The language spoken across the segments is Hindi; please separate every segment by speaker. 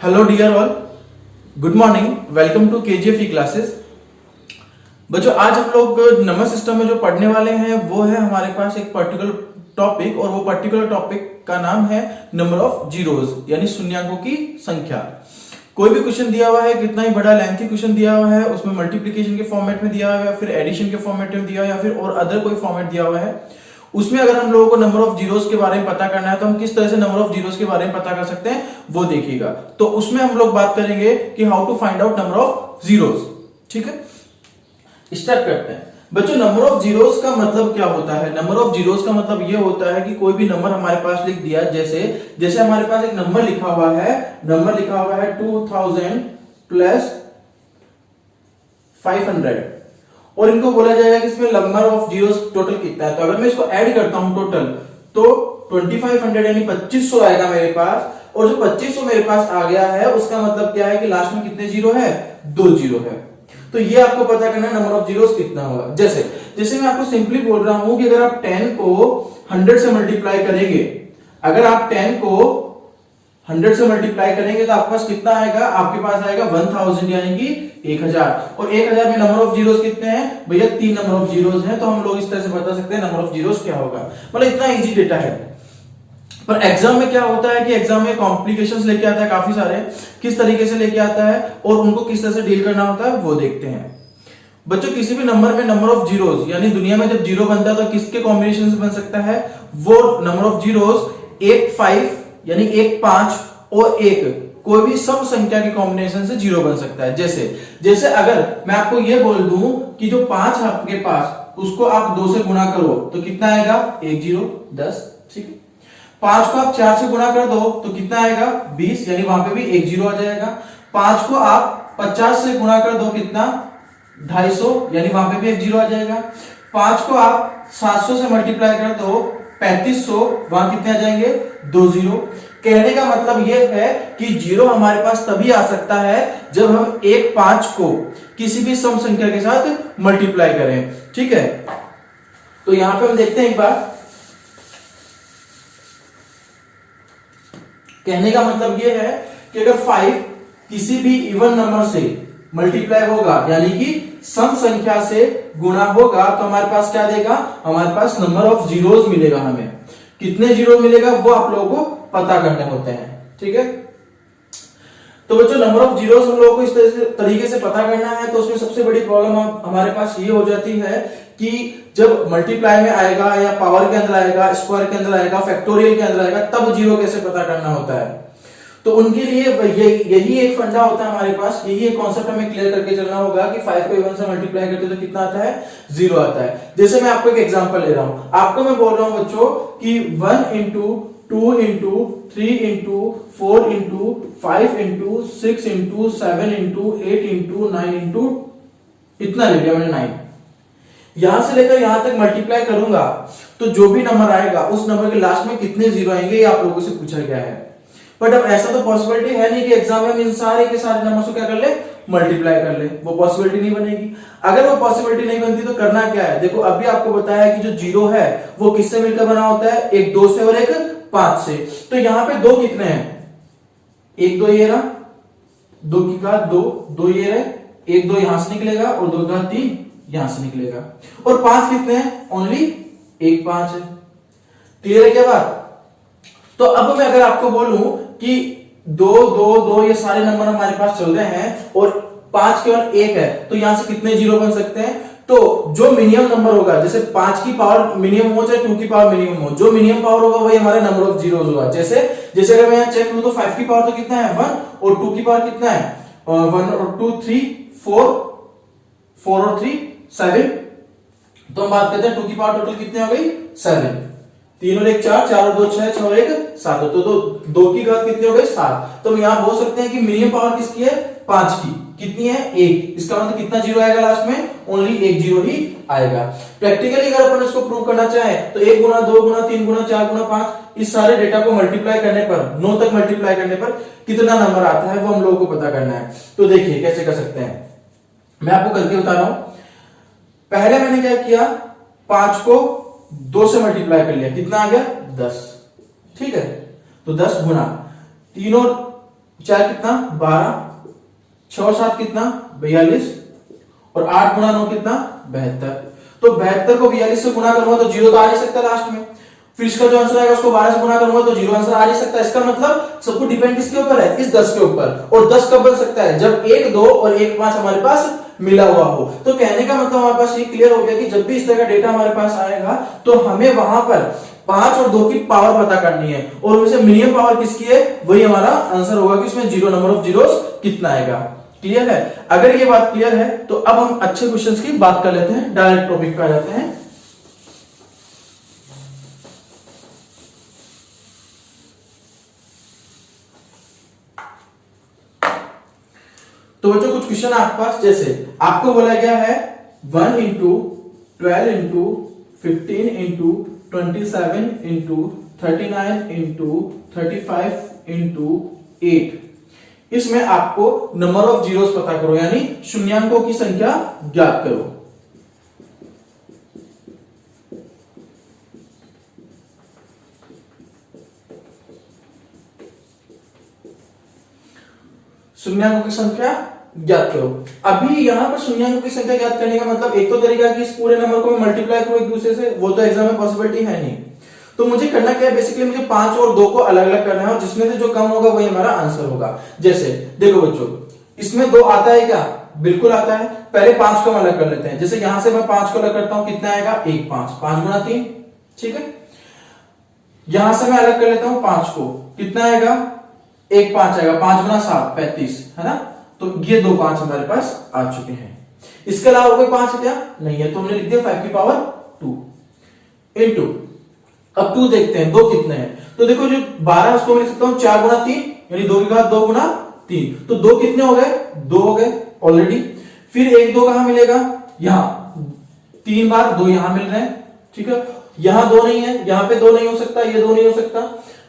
Speaker 1: Hello dear all, good morning, welcome to KGF classes. बच्चों, आज हम लोग नंबर सिस्टम में जो पढ़ने वाले हैं वो है हमारे पास एक पर्टिकुलर टॉपिक, और वो पर्टिकुलर टॉपिक का नाम है नंबर ऑफ जीरोज, यानी शून्यंकों की संख्या। कोई भी क्वेश्चन दिया हुआ है, कितना ही बड़ा लेंथी क्वेश्चन दिया हुआ है, उसमें मल्टीप्लिकेशन के फॉर्मेट में दिया हुआ है, फिर एडिशन के फॉर्मेट में दिया हुआ है, या फिर और अदर कोई फॉर्मेट दिया हुआ है, उसमें अगर हम लोगों को नंबर ऑफ जीरोस के बारे में पता करना है तो हम किस तरह से नंबर ऑफ जीरोस के बारे में पता कर सकते हैं वो देखिएगा। तो उसमें हम लोग बात करेंगे कि how to find out number of zeros. ठीक है, स्टार्ट करते हैं। बच्चों, नंबर ऑफ जीरोस का मतलब क्या होता है? नंबर ऑफ जीरोस का मतलब ये होता है कि कोई भी नंबर हमारे पास लिख दिया, जैसे हमारे पास एक नंबर लिखा हुआ है, 2000 प्लस 500, और इनको बोला जाएगा कि इसमें नंबर ऑफ जीरोस टोटल कितना है। तो अगर मैं इसको ऐड करता हूं टोटल, तो 2500 यानी 2500 आएगा मेरे पास, और जो 2500 मेरे पास आ गया है उसका मतलब क्या है कि लास्ट में कितने जीरो है? 2 जीरो है। तो ये आपको पता करना है नंबर ऑफ जीरोस कितना होगा। जैसे मैं आपको सिंपली बोल रहा हूं कि अगर आप 10 को 100 से मल्टीप्लाई करेंगे, अगर आप 10 को 100 से मल्टीप्लाई करेंगे तो आपके पास कितना आएगा? आपके पास आएगा 1000 यानी कि 1000। और 1000 में नंबर ऑफ जीरोस कितने हैं भैया? 3 नंबर ऑफ जीरोस हैं। तो हम लोग इस तरह से बता सकते हैं नंबर ऑफ जीरोस क्या होगा। मतलब इतना इजी डेटा है। पर एग्जाम में क्या होता है कि एग्जाम में कॉम्प्लिकेशंस लेके आता है काफी सारे, किस तरीके से लेके आता है और उनको किस तरह से डील करना होता है वो देखते हैं। बच्चों, किसी भी नंबर में नंबर ऑफ जीरोस, यानी दुनिया में जब जीरो बनता है तो किसके कॉम्बिनेशन से बन सकता है? वो नंबर ऑफ जीरोस 1 5 यानी 1 5 और 1 कोई भी सम संख्या के कॉम्बिनेशन से जीरो बन सकता है। जैसे अगर मैं आपको ये बोल दूं कि जो 5 आपके पास, उसको आप 2 से गुणा करो तो कितना आएगा? 1 0 10। ठीक है, 5 को आप 4 से गुणा कर दो तो कितना आएगा? 20, यानी वहां पे भी 1 0 आ जाएगा। 5 को आप 50 से गुणा कर दो, कितना? 250, यानी वहां पे भी 1 0 आ जाएगा। 5 को आप 700 से मल्टीप्लाई कर दो 3500, वहां कितने आ जाएंगे? 2 0। कहने का मतलब यह है कि जीरो हमारे पास तभी आ सकता है जब हम 1 5 को किसी भी सम संख्या के साथ मल्टीप्लाई करें। ठीक है, तो यहां पे हम देखते हैं एक बार। कहने का मतलब यह है कि अगर 5 किसी भी इवन नंबर से मल्टीप्लाई होगा, यानी कि सम संख्या से गुणा होगा, तो हमारे पास क्या देगा? हमारे पास नंबर ऑफ जीरोस मिलेगा। हमें कितने जीरो मिलेगा वो आप लोगों को पता करने होते हैं। ठीक है, तो बच्चों, नंबर ऑफ जीरोस हम लोगों को इस तरीके से पता करना है। तो उसमें सबसे बड़ी प्रॉब्लम हमारे पास ये हो जाती है कि जब मल्टीप्लाई में आएगा, या पावर के अंदर आएगा, स्क्वायर के अंदर आएगा, फैक्टोरियल के अंदर आएगा, तब जीरो कैसे पता करना होता है। तो उनके लिए यही एक फंडा होता है हमारे पास, यही एक कॉन्सेप्ट हमें क्लियर करके चलना होगा कि 5 को 1 से मल्टीप्लाई करते तो कितना आता है? 0 आता है। जैसे मैं आपको एक एग्जांपल ले रहा हूं, आपको मैं बोल रहा हूं बच्चों कि 1 into 2 into 3 into 4 into 5 into 6 into 7 into 8 into 9 into, इतना ले लिया मैंने 9। यहां से लेकर यहां तक मल्टीप्लाई करूंगा तो जो भी नंबर आएगा उस नंबर के लास्ट में कितने जीरो आएंगे, ये आप लोगों से पूछा गया है। बट अब ऐसा तो पॉसिबिलिटी है नहीं कि एग्जाम में हम इन सारे के सारे नंबर्स को क्या कर ले? मल्टीप्लाई कर ले। वो पॉसिबिलिटी नहीं बनेगी। अगर वो पॉसिबिलिटी नहीं बनती तो करना क्या है? देखो, अभी आपको बताया है कि जो जीरो है वो किससे मिलकर बना होता है? एक 2 से और एक 5 से। तो यहां पे 2 कितने हैं? 1 2 ये रहा, 2 की घात 2, 2 ये रहे, 1 2 यहां से निकलेगा और 2 घात 3 यहां से निकलेगा। और 5 कितने हैं? ओनली 1 5 है। क्लियर है क्या बात? तो अब मैं अगर आपको बोलूं कि 2 2 2 ये सारे नंबर हमारे पास चल रहे हैं और 5 केवल 1 है, तो यहां से कितने जीरो बन सकते हैं? तो जो मिनिमम नंबर होगा, जैसे 5 की पावर मिनिमम हो चाहे 2 की पावर मिनिमम हो, जो मिनिमम पावर होगा वही हमारा नंबर ऑफ जीरोस होगा। जैसे अगर मैं यहां चेक करूं तो 5 की पावर तो कितना है? 1, और 2 की पावर कितना है? 1 और 2 3 4, 4 और 3 7। तो हम बात करते हैं 2 की पावर टोटल कितने हो गई? 7। 3 और 1 4, 4 और 2 6, 6 और 1 7। तो 2 की घात कितनी हो गई? 7। तो हम यहां बोल सकते हैं कि मिनिमम पावर किसकी है? 5 की। कितनी है? 1। इसका मतलब कितना जीरो आएगा लास्ट में? ओनली 1 जीरो ही आएगा। प्रैक्टिकली अगर अपन इसको प्रूव करना चाहे तो 1 गुना 2 गुना 3 गुना 4 गुना 5 इस सारे डेटा को मल्टीप्लाई करने पर, 9 तक मल्टीप्लाई करने पर कितना नंबर आता है वो हम लोगों को पता करना है। तो देखिए कैसे कर सकते हैं, मैं आपको करके बता रहा हूं। पहले मैंने क्या किया? 5 को 2 से मल्टीप्लाई कर लिया, कितना आ गया? 10। ठीक है, तो 10 गुना 3 और 4 कितना 12, 6 और 7 कितना 42 और 8 गुणा 9 कितना 72। तो 72 को 42 से गुणा करूंगा तो जीरो तो आ नहीं सकता लास्ट में, फिर इसका जो आंसर आएगा उसको 12 से गुणा करूंगा तो जीरो आंसर आ नहीं सकता। इसका मतलब सब कुछ डिपेंड किसके ऊपर है, इस 10 के ऊपर। और 10 कब बन सकता है, जब 1 2 और 1 5 हमारे पास मिला हुआ हो। तो कहने का मतलब हमारे पास ये क्लियर हो गया कि जब भी इस तरह का डेटा हमारे पास आएगा तो हमें वहां पर 5 और 2 की पावर पता करनी है और उनसे मिनिमम पावर किसकी है, वही हमारा आंसर होगा कि उसमें जीरो नंबर ऑफ जीरोस कितना आएगा। क्लियर है? अगर ये बात क्लियर है तो अब हम अच्छे क्वेश्चंस की बात कर लेते हैं, डायरेक्ट टॉपिक पे आ जाते हैं। तो बच्चों कुछ क्वेश्चन आपके पास, जैसे आपको बोला गया है 1 into 12 into 15 into 27 into 39 into 35 into 8, इसमें आपको नंबर ऑफ जीरोस पता करो, यानी शून्यांकों की संख्या ज्ञात करो। शून्यांकों की संख्या ज्ञात करो। अभी यहां पर शून्यांकों की संख्या ज्ञात करने का मतलब एक तो तरीका कि इस पूरे नंबर को मैं मल्टीप्लाई करूं एक दूसरे से, वो तो एग्जाम में पॉसिबिलिटी है नहीं। तो मुझे करना क्या है, बेसिकली मुझे 5 और 2 को अलग अलग करना है और जिसमें से जो कम होगा वही हमारा आंसर होगा। जैसे देखो बच्चों, इसमें 2 आता है क्या, बिल्कुल आता है। पहले 5 को हम अलग कर लेते हैं। जैसे यहां से मैं 5 को अलग करता हूं, कितना आएगा 1 5, 5 गुना 3, ठीक है। यहां से मैं अलग कर लेता हूं 5 को, कितना आएगा 1 5 आएगा, 5 गुना 7 35, है ना। तो ये 2 5 हमारे पास आ चुके हैं। इसके अलावा कोई 5 क्या नहीं है, तो हमने लिख दिया 5 की पावर 2 इंटू, अब 2 देखते हैं 2 कितने हैं। तो देखो जो 12 उसको मैं लिख सकता हूं 4 गुना 3, यानी 2 की घात 2 गुना 3, तो 2 कितने हो गए 2 हो गए ऑलरेडी। फिर 1 2 कहां मिलेगा, यहां 3 बार 2 यहां मिल रहे हैं, ठीक है। यहां 2 नहीं है, यहां पे 2 नहीं हो सकता, ये 2 नहीं हो सकता,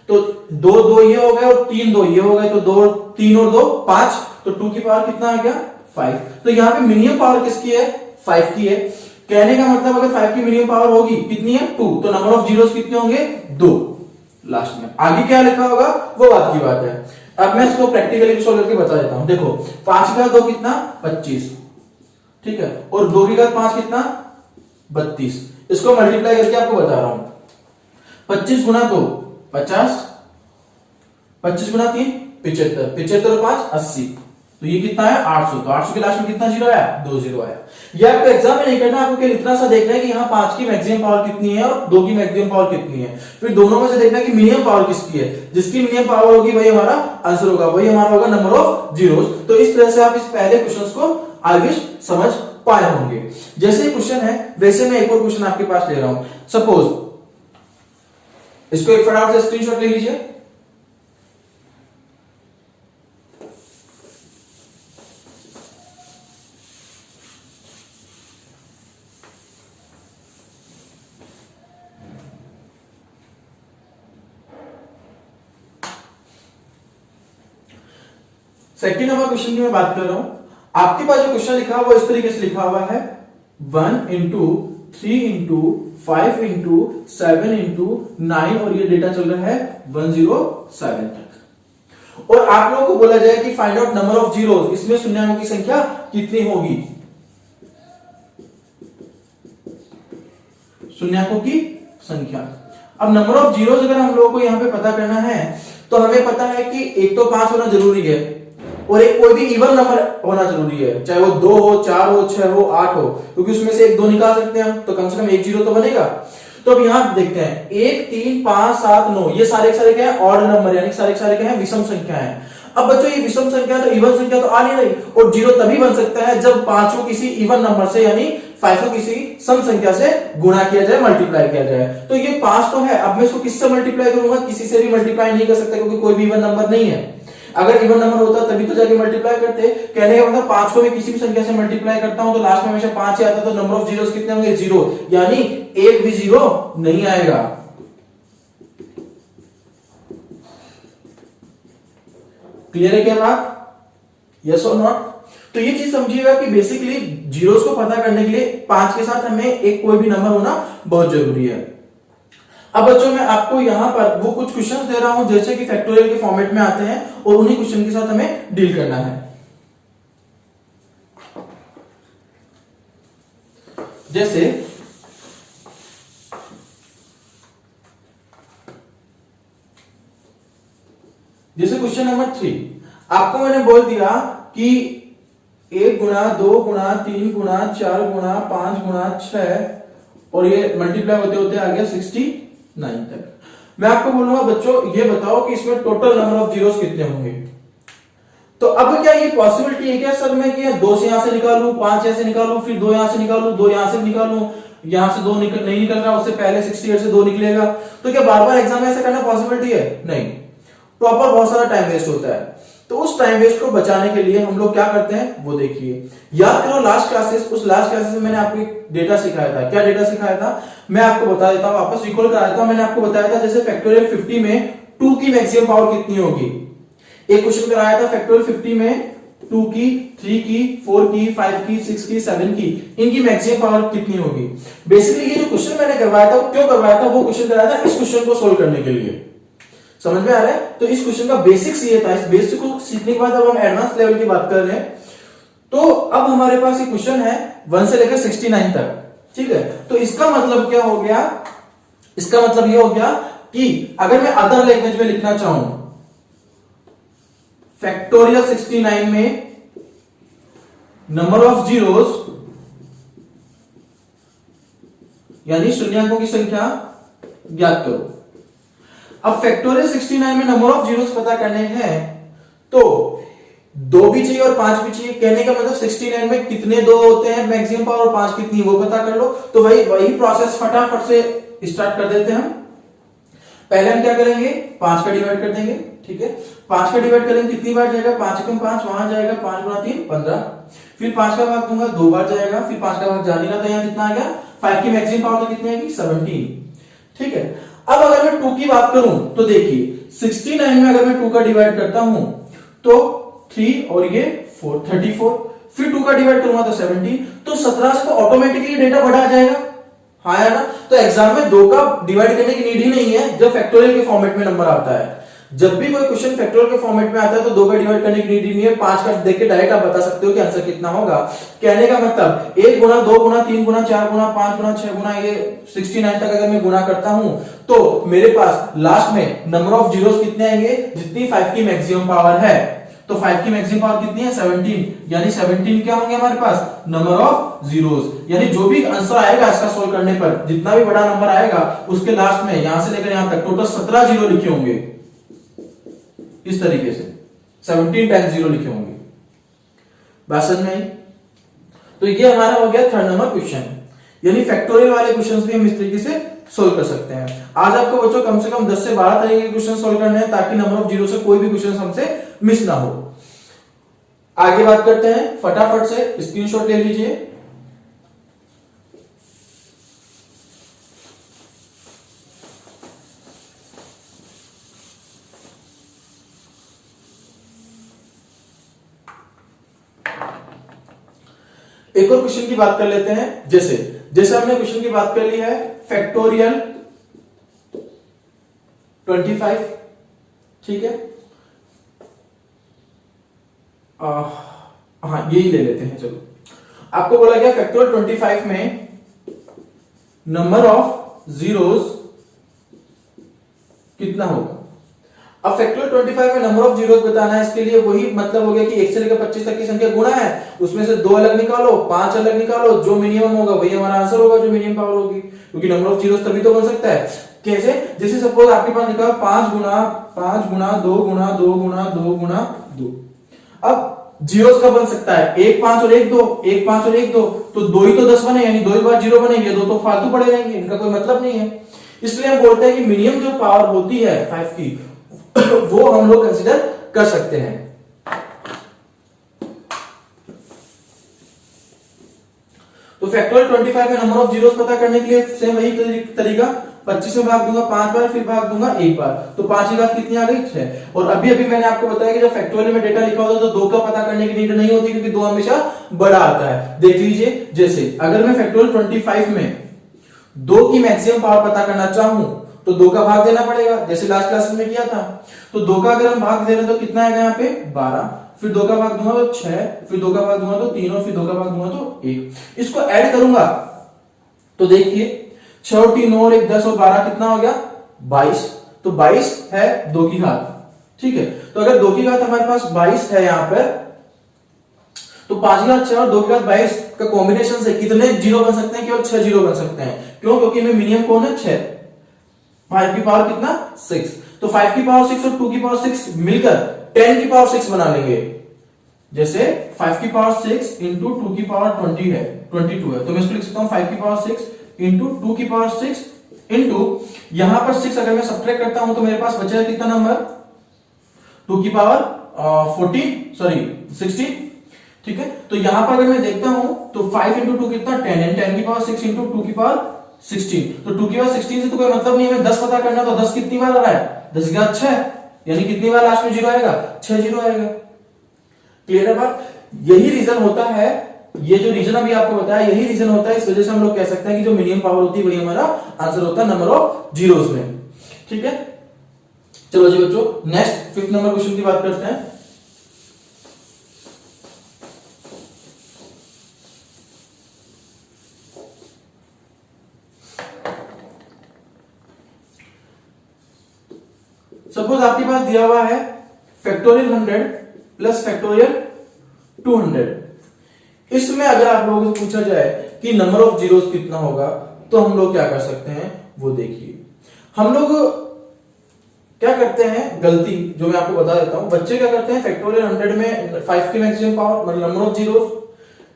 Speaker 1: तो 2 2 ये हो गए और 3 2 ये हो गए, तो 2 3 और 2 5, तो 2 की पावर कितना आ गया 5। तो यहां पे मिनिमम पावर किसकी है 5 की है। कहने का मतलब अगर 5 की मिनिमम पावर होगी कितनी है 2, तो नंबर ऑफ जीरोस कितने होंगे 2 लास्ट में। आगे क्या लिखा होगा वो बात की बात है। अब मैं इसको प्रैक्टिकली सॉल्व करके बता देता हूं। देखो 5 का 2 कितना 25, ठीक है, और 2 की घात 5 कितना 32। इसको मल्टीप्लाई करके आपको बता रहा हूं, 25 गुना 2 50, 25 गुना 3 75, 75 और 5 80, तो ये कितना है 800। तो 800 के लास्ट में कितना जीरो आया 2 जीरो आया। ये आपको एग्जाम में नहीं करना, आपको केवल इतना सा देखना है कि यहाँ 5 की मैक्सिमम पावर कितनी है और 2 की मैक्सिमम पावर कितनी है। फिर दोनों में से देखना है कि मिनिमम पावर किसकी है, जिसकी मिनिमम पावर होगी वही हमारा आंसर होगा, वही हमारा होगा नंबर ऑफ जीरोस। तो इस तरह से आप इस पहले क्वेश्चन को आगे समझ पाए होंगे। जैसे क्वेश्चन है वैसे मैं एक और क्वेश्चन आपके पास ले रहा हूं। सपोज इसको एक फटाफट से स्क्रीनशॉट ले लीजिए। सेकंड नंबर क्वेश्चन की मैं बात कर रहा हूं। आपके पास जो क्वेश्चन लिखा हुआ वो इस तरीके से लिखा हुआ है 1 इंटू 3 इंटू 5 इंटू 7 इंटू 9 और ये डेटा चल रहा है 107 तक। और आप लोगों को बोला जाए कि find out number of zeros, इसमें शून्यांकों की संख्या कितनी होगी, शून्यांकों की संख्या। अब नंबर ऑफ जीरोस अगर हम लोगों को यहां पे पता करना है तो हमें पता है कि एक तो 5 होना जरूरी है और एक कोई भी इवन नंबर होना जरूरी है, चाहे वो 2 हो 4 हो 6 हो 8 हो, क्योंकि उसमें से एक 2 निकाल सकते हैं हम, तो कम से कम एक जीरो तो बनेगा। तो अब यहां देखते हैं 1 3 5 7 9 ये सारे क्या है ऑड नंबर, यानी सारे क्या है विषम संख्या है। अब बच्चों ये विषम संख्या तो इवन संख्या तो आ नहीं रही, और जीरो तभी बन सकता है जब 5 को किसी इवन नंबर से यानी 5 को किसी सम संख्या से गुणा किया जाए, मल्टीप्लाई किया जाए। तो ये 5 तो है, अब मैं इसको किससे मल्टीप्लाई करूंगा, किसी से भी मल्टीप्लाई नहीं कर सकता क्योंकि कोई भी इवन नंबर नहीं है। अगर इवन नंबर होता तभी तो जाके मल्टीप्लाई करते। कहने का मतलब 5 को मैं किसी भी संख्या से मल्टीप्लाई करता हूं तो लास्ट में हमेशा 5 ही आता, तो नंबर ऑफ जीरोस कितने होंगे 0, यानी एक भी जीरो नहीं आएगा। क्लियर है क्या बात, यस और नॉट। तो ये चीज समझिएगा कि बेसिकली जीरोस को पता करने के लिए 5 के साथ हमें एक कोई भी नंबर होना बहुत जरूरी है। अब बच्चों मैं आपको यहां पर वो कुछ क्वेश्चंस दे रहा हूं जैसे कि फैक्टोरियल के फॉर्मेट में आते हैं और उन्हीं क्वेश्चन के साथ हमें डील करना है। जैसे क्वेश्चन नंबर 3 आपको मैंने बोल दिया कि 1 गुणा 2 गुणा 3 गुणा 4 गुणा 5 गुणा 6 और ये मल्टीप्लाई होते होते आ गया 69 तक। मैं आपको बोलूंगा बच्चों ये बताओ कि इसमें टोटल नंबर ऑफ जीरोस कितने होंगे। तो अब क्या ये पॉसिबिलिटी है क्या सर मैं कि 2 से यहां से निकालूं, 5 यहां से निकालूं, फिर 2 यहां से निकालूं, 2 यहां से निकालूं, यहां से 2 नहीं निकल रहा, उससे पहले 68 से 2 निकलेगा। तो क्या बार बार एग्जाम में ऐसा करना पॉसिबिलिटी है? नहीं, प्रॉपर बहुत सारा टाइम वेस्ट होता है। तो उस टाइम वेस्ट को बचाने के लिए हम लोग क्या करते हैं वो देखिए। याद करो लास्ट क्लासेस, उस लास्ट क्लासेस में मैंने आपको एक डेटा सिखाया था। क्या डेटा सिखाया था मैं आपको बता देता हूं, वापस रिकॉल करा देता हूं। मैंने आपको बताया था जैसे फैक्टोरियल 50 में 2 की मैक्सिमम पावर कितनी होगी। एक क्वेश्चन कराया था फैक्टोरियल 50 में 2 की, 3 की, 4 की, 5 की, 6 की, 7 की, इनकी मैक्सिमम पावर कितनी होगी। बेसिकली ये जो क्वेश्चन मैंने करवाया था वो क्यों करवाया था, वो क्वेश्चन कराया था इस क्वेश्चन को सोल्व करने के लिए। समझ में आ रहा है? तो इस क्वेश्चन का बेसिक्स ये था। इस बेसिक को सीखने के बाद अब हम एडवांस लेवल की बात कर रहे हैं। तो अब हमारे पास ये क्वेश्चन है 1 से लेकर 69 तक, ठीक है। तो इसका मतलब क्या हो गया, इसका मतलब ये हो गया कि अगर मैं अदर लैंग्वेज में लिखना चाहूं फैक्टोरियल 69 में नंबर ऑफ जीरोस यानी शून्यंकों की संख्या ज्ञात करो। अब फैक्टोरियल 69 में नंबर ऑफ जीरोस पता करने हैं तो 2 भी चाहिए और 5 भी चाहिए। कहने का मतलब 69 में कितने 2 होते हैं मैक्सिमम पावर और 5 कितनी वो पता कर लो। तो वही प्रोसेस फटाफट से स्टार्ट कर देते हैं हम। पहले हम क्या करेंगे 5 का डिवाइड कर देंगे, ठीक है। 5 का डिवाइड करेंगे कितनी बार जाएगा 5 कम 5 वहां जाएगा 5 गुणा 3 15। फिर 5 का भाग दूंगा 2 बार जाएगा, फिर 5 का भाग जा नहीं रहा था यहां कितना आ गया 5 की मैक्सिमम पावर तो कितनी आएगी 17, ठीक है। अब अगर मैं 2 की बात करूं तो देखिए 69 में अगर मैं 2 का डिवाइड करता हूं तो 3 और ये 4 34, फिर 2 का डिवाइड करूंगा तो 17, तो 17 से तो ऑटोमेटिकली डेटा बढ़ा जाएगा। हाँ है ना। तो एग्जाम में 2 का डिवाइड करने की नीड ही नहीं है जब फैक्टोरियल के फॉर्मेट में नंबर आता है। जब भी कोई क्वेश्चन फैक्टोरियल के फॉर्मेट में आता है तो 2 का डिवाइड करने की नीड ही नहीं है। 5 का देख के डायरेक्ट आप बता सकते हो कि आंसर कितना होगा। कहने का मतलब 1 गुणा 2 गुणा 3 गुणा 4 गुणा 5 गुणा 6 गुणा ये 69 तक अगर मैं गुणा करता हूं तो मेरे पास लास्ट में नंबर ऑफ जीरोस कितने आएंगे जितनी 5 की मैक्सिमम पावर है। तो 5 की मैक्सिमम पावर कितनी है 17, यानी 17 क्या होंगे हमारे पास नंबर ऑफ जीरोस। यानी जो भी आंसर आएगा इसका सोल्व करने पर जितना भी बड़ा नंबर आएगा उसके लास्ट में यहां से लेकर यहां तक टोटल 17 जीरो लिखे होंगे। इस तरीके से 17 टाइम्स जीरो लिखे होंगे। बात समझ में आई? तो ये हमारा हो गया 3rd नंबर क्वेश्चन। यानी फैक्टोरियल वाले क्वेश्चंस भी हम इस तरीके से सोल्व कर सकते हैं। आज आपको बच्चों कम से कम 10 से 12 तरीके के क्वेश्चन सोल्व करने हैं ताकि नंबर ऑफ जीरो से कोई भी क्वेश्चन हमसे मिस ना हो। आगे बात करते हैं, फटाफट से स्क्रीनशॉट ले लीजिए। एक और क्वेश्चन की बात कर लेते हैं। जैसे हमने क्वेश्चन की बात कर ली है फैक्टोरियल 25, ठीक है। हाँ यही ले लेते हैं। चलो आपको बोला गया फैक्टोरियल 25 में नंबर ऑफ जीरोस कितना होगा। अब फैक्टोरियल 25 में नंबर ऑफ जीरोस बताना है। इसके लिए वही मतलब हो गया कि 1 से लेकर 25 तक की संख्या गुणा है, उसमें से 2 अलग निकालो 5 अलग निकालो, जो मिनिमम होगा वही हमारा आंसर होगा, जो मिनिमम पावर होगी। क्योंकि नंबर ऑफ जीरोस तभी तो बन सकता है। कैसे? जैसे सपोज आपके पास लिखा 5 गुणा 2 गुणा 2 गुणा 2 गुणा 2। अब जीरोस का बन सकता है 1 5 और 1 2, 1 5 और 1 2, तो 2 ही तो 10 बने, यानी 2 ही बार जीरो बनेंगे, 2 तो फालतू पड़े रहेंगे, इनका कोई मतलब नहीं है। इसलिए हम बोलते हैं कि मिनिमम जो पावर होती है 5 की वो हम लोग कंसीडर कर सकते हैं। तो फैक्टोरियल 25 में नंबर ऑफ जीरोस पता करने के लिए सेम वही तरीका 25 में भाग दूंगा 5 बार, फिर भाग दूंगा 1 बार, तो 5 की बात कितनी आ गई 6। और अभी मैंने आपको बताया कि जब फैक्टोरियल में डेटा लिखा होता है तो 2 का पता करने की नीड नहीं होती क्योंकि 2 हमेशा बड़ा आता है। देख लीजिए, जैसे अगर मैं फैक्टोरियल 25 में 2 की मैक्सिमम पावर पता करना चाहूं तो 2 का भाग देना पड़ेगा, जैसे लास्ट क्लास में किया था। तो 2 का अगर हम भाग दे रहे हैं तो कितना आएगा यहाँ पे 12, फिर 2 का भाग दूंगा तो 6, फिर 2 का भाग दूंगा तो 3 और फिर 2 का भाग दूंगा तो 1। इसको ऐड करूंगा तो देखिए 6 और 3 और 1 10 और 12 कितना हो गया 22। तो 22 है 2 की घात, ठीक है। तो अगर 2 की घात हमारे पास 22 है यहाँ पर, तो 5 की घात 6 और 2 की घात 22 का कॉम्बिनेशन से कितने जीरो बन सकते हैं? केवल 6 जीरो बन सकते हैं। क्यों? क्योंकि इनमें मिनिमम कौन है 6। 5 की पावर कितना 6, तो 5 की पावर 6 और 2 की पावर 6 मिलकर 10 की पावर 6 बना लेंगे। जैसे 5 की पावर 6 इंटू 2 की पावर 20 है 22 है, तो मैं इसको लिख सकता हूं 5 की पावर 6 इंटू 2 की पावर 6 इंटू यहां पर 6 अगर मैं सब्ट्रैक्ट करता हूं तो मेरे पास बचेगा कितना नंबर 2 की पावर 16, ठीक है। तो यहां पर अगर मैं देखता हूं तो 5 इंटू 2 कितना 10 है, 10 की पावर 6 इंटू 2 की पावर 16, तो 2 की पावर 16 से तो कोई मतलब नहीं है, हमें 10 पता करना, तो 10 कितनी बार आ रहा है 10 की घात 6, यानी कितनी बार लास्ट में जीरो आएगा 6 जीरो आएगा। क्लियर है बात? यही रीजन होता है, ये जो रीजन अभी आपको बताया यही रीजन होता है, इस वजह से हम लोग कह सकते हैं कि जो मिनिमम पावर होती है वही हमारा आंसर होता है नंबर ऑफ जीरोस में, ठीक है। चलो जी बच्चों, नेक्स्ट 5th नंबर क्वेश्चन की बात करते हैं। सपोज आपके पास दिया हुआ है फैक्टोरियल 100 प्लस फैक्टोरियल 200। इसमें अगर आप लोगों से पूछा जाए कि नंबर ऑफ जीरोस कितना होगा, तो हम लोग क्या कर सकते हैं वो देखिए। हम लोग क्या करते हैं, गलती जो मैं आपको बता देता हूं, बच्चे क्या करते हैं फैक्टोरियल 100 में 5 की मैक्सिमम पावर मतलब नंबर ऑफ जीरोस,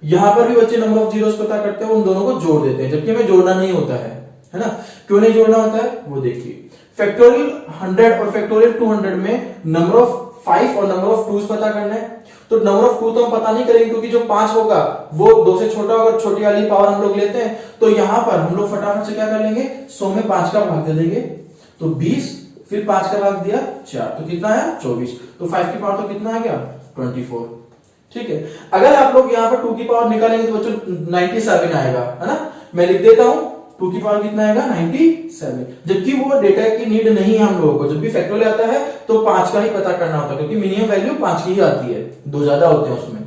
Speaker 1: यहां पर भी बच्चे नंबर ऑफ जीरोस पता करते हैं, उन दोनों को जोड़ देते हैं, जबकि हमें जोड़ना नहीं होता है ना। क्यों नहीं जोड़ना होता है वो देखिए। फैक्टोरियल 100 और फैक्टोरियल 200 में नंबर ऑफ 5 और नंबर ऑफ 2 पता करना है, तो नंबर ऑफ 2 तो हम पता नहीं करेंगे क्योंकि जो 5 होगा वो 2 से छोटा होगा, छोटी वाली पावर हम लोग लेते हैं। तो यहां पर हम लोग फटाफट से क्या कर लेंगे 100 में 5 का भाग दे देंगे, तो 20, फिर 5 का भाग दिया 4, तो कितना आया 24, तो 5 की पावर तो कितना आ गया 24, ठीक है। अगर आप लोग यहाँ पर 2 की पावर निकालेंगे तो बच्चों 97 आएगा, है ना। मैं लिख देता हूं 2 की पावर कितना आएगा 97, जबकि वो डेटा की नीड नहीं है हम लोगों को। जब भी फैक्टोरियल आता है तो 5 का ही पता करना होता है, क्योंकि मिनिमम वैल्यू 5 की ही आती है, 2 ज्यादा होते हैं उसमें,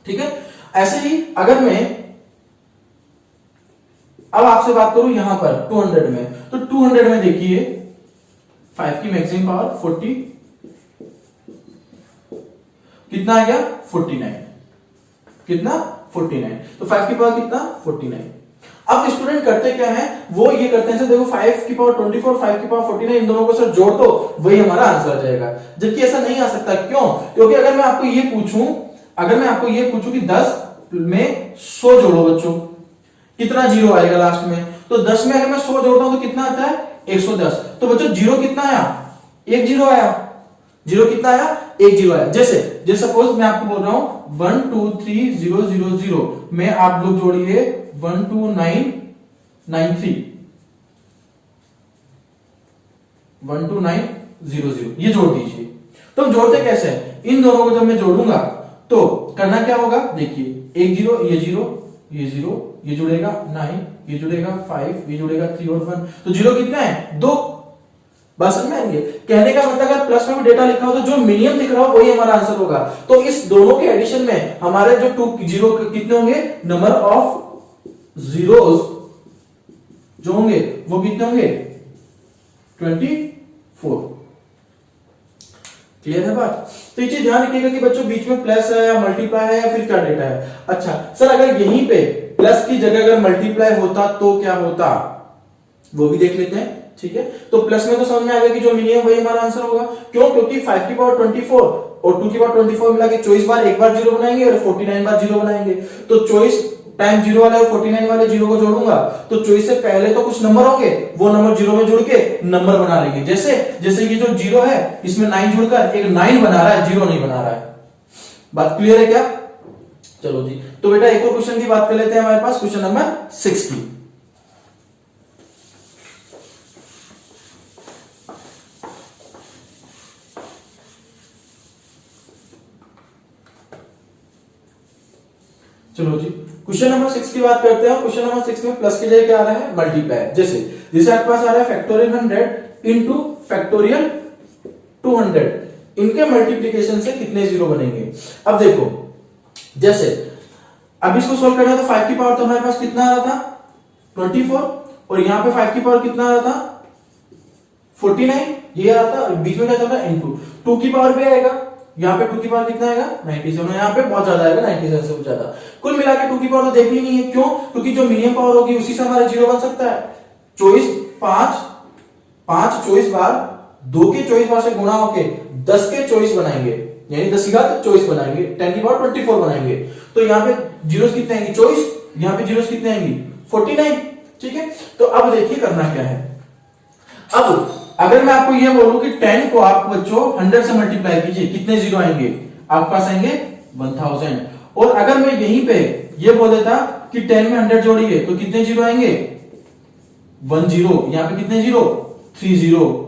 Speaker 1: ठीक है। ऐसे ही अगर मैं अब आपसे बात करूं यहां पर 200 में, तो 200 में देखिए 5 की मैक्सिमम पावर 40, कितना आ गया 49, कितना 49, तो 5 की पावर कितना 49। अब स्टूडेंट करते क्या है, वो ये करते हैं, देखो 5 की पावर 24, 5 की पावर 49, इन दोनों को सर जोड़ दो, वही हमारा आंसर आ जाएगा। जबकि ऐसा नहीं आ सकता, क्यों? क्योंकि अगर मैं आपको ये पूछूं कि 10 में 100 जोड़ो बच्चों, कितना जीरो आएगा लास्ट में, तो 10 में अगर मैं 100 जोड़ता हूं तो कितना आता है 110, तो बच्चों जीरो कितना आया 1 जीरो आया, जीरो कितना आया 1 जीरो आया। जैसे सपोज मैं आपको बोल रहा हूं 1 2 3 0 0 0 में आप लोग जोड़िए 1 2 9 9 3 1 2 9 0 0, ये जोड़ दीजिए। तो हम जोड़ते कैसे हैं, इन दोनों को जब मैं जोड़ूंगा तो करना क्या होगा, देखिए 1 जीरो, ये जीरो, ये जीरो, ये जुड़ेगा 9, ये जुड़ेगा 5, ये जुड़ेगा 3 और 1, तो जीरो कितना है 2। बस समझ में आएंगे, कहने का मतलब अगर प्लस में भी डेटा लिखा हो तो जो मिनिमम दिख रहा हो वही हमारा आंसर होगा। तो इस दोनों के एडिशन में हमारे जो 2 जीरो कितने होंगे, नंबर ऑफ जीरोस जो होंगे वो कितने होंगे 24। क्लियर है बात? तो ये चीज ध्यान रखिएगा कि बच्चों बीच में प्लस है या मल्टीप्लाई है या फिर क्या डेटा है। अच्छा सर, अगर यहीं पे प्लस की जगह अगर मल्टीप्लाई होता तो क्या होता, वो भी देख लेते हैं, ठीक है। तो प्लस में तो समझ में आ गया कि जो मिनिमम वही हमारा आंसर होगा। क्यों? क्योंकि 5 की पावर 24 और 2 की पावर 24 मिला के 24 बार एक बार जीरो बनाएंगे और 49 बार जीरो बनाएंगे, तो 24 टाइम जीरो वाले और 49 वाले जीरो को जोड़ूंगा तो 24 से पहले तो कुछ नंबर होंगे, वो नंबर जीरो में जुड़ के नंबर बना लेंगे। जैसे ये जो जीरो है इसमें 9 जुड़कर एक 9 बना रहा है, जीरो नहीं बना रहा है। बात क्लियर है क्या? चलो जी, तो बेटा एक और क्वेश्चन की बात कर लेते हैं, हमारे पास क्वेश्चन नंबर 6 की। चलो जी, क्वेश्चन नंबर 6 की बात करते हैं। क्वेश्चन नंबर 6 में प्लस की जगह क्या आ रहा है, मल्टीप्लाई। जैसे जैसे आपके पास आ रहा है फैक्टोरियल 100 इंटू फैक्टोरियल 200, इनके मल्टीप्लीकेशन से कितने जीरो बनेंगे। अब देखो जैसे अब इसको सोल्व करना है तो 5 की पावर तो हमारे पास कितना आ रहा था 24, और यहाँ पे 5 की पावर कितना आ रहा था 49, ये आ रहा था, बीच में क्या चल रहा है इनटू 2 की पावर भी आएगा, यहाँ पे 2 की पावर कितना आएगा 97, यहाँ पे बहुत ज्यादा आएगा 97 से ज्यादा। कुल मिला के 2 की पावर तो देखनी नहीं है, क्यों, क्योंकि जो मिनिमम पावर होगी उसी से हमारा जीरो बन सकता है। 24 5 24 बार 2 के 24 बार से गुणा होके 10 के 24 बनाएंगे, यानी 10 की घात 24 बनाएंगे, 10 की पावर 24 बनाएंगे। तो यहाँ पे जीरोस कितने आएंगे 24, यहाँ पे जीरोस कितने आएंगे 49, ठीक है। तो अब देखिए करना क्या है। अब अगर मैं आपको ये बोलूं कि 10 को आप बच्चों 100 से मल्टीप्लाई कीजिए, कितने जीरो आएंगे आपके पास आएंगे 1000, और अगर मैं यहीं पे ये बोल देता कि 10 में 100 जोड़िए तो कितने जीरो आएंगे 10, यहाँ पे कितने जीरो 30,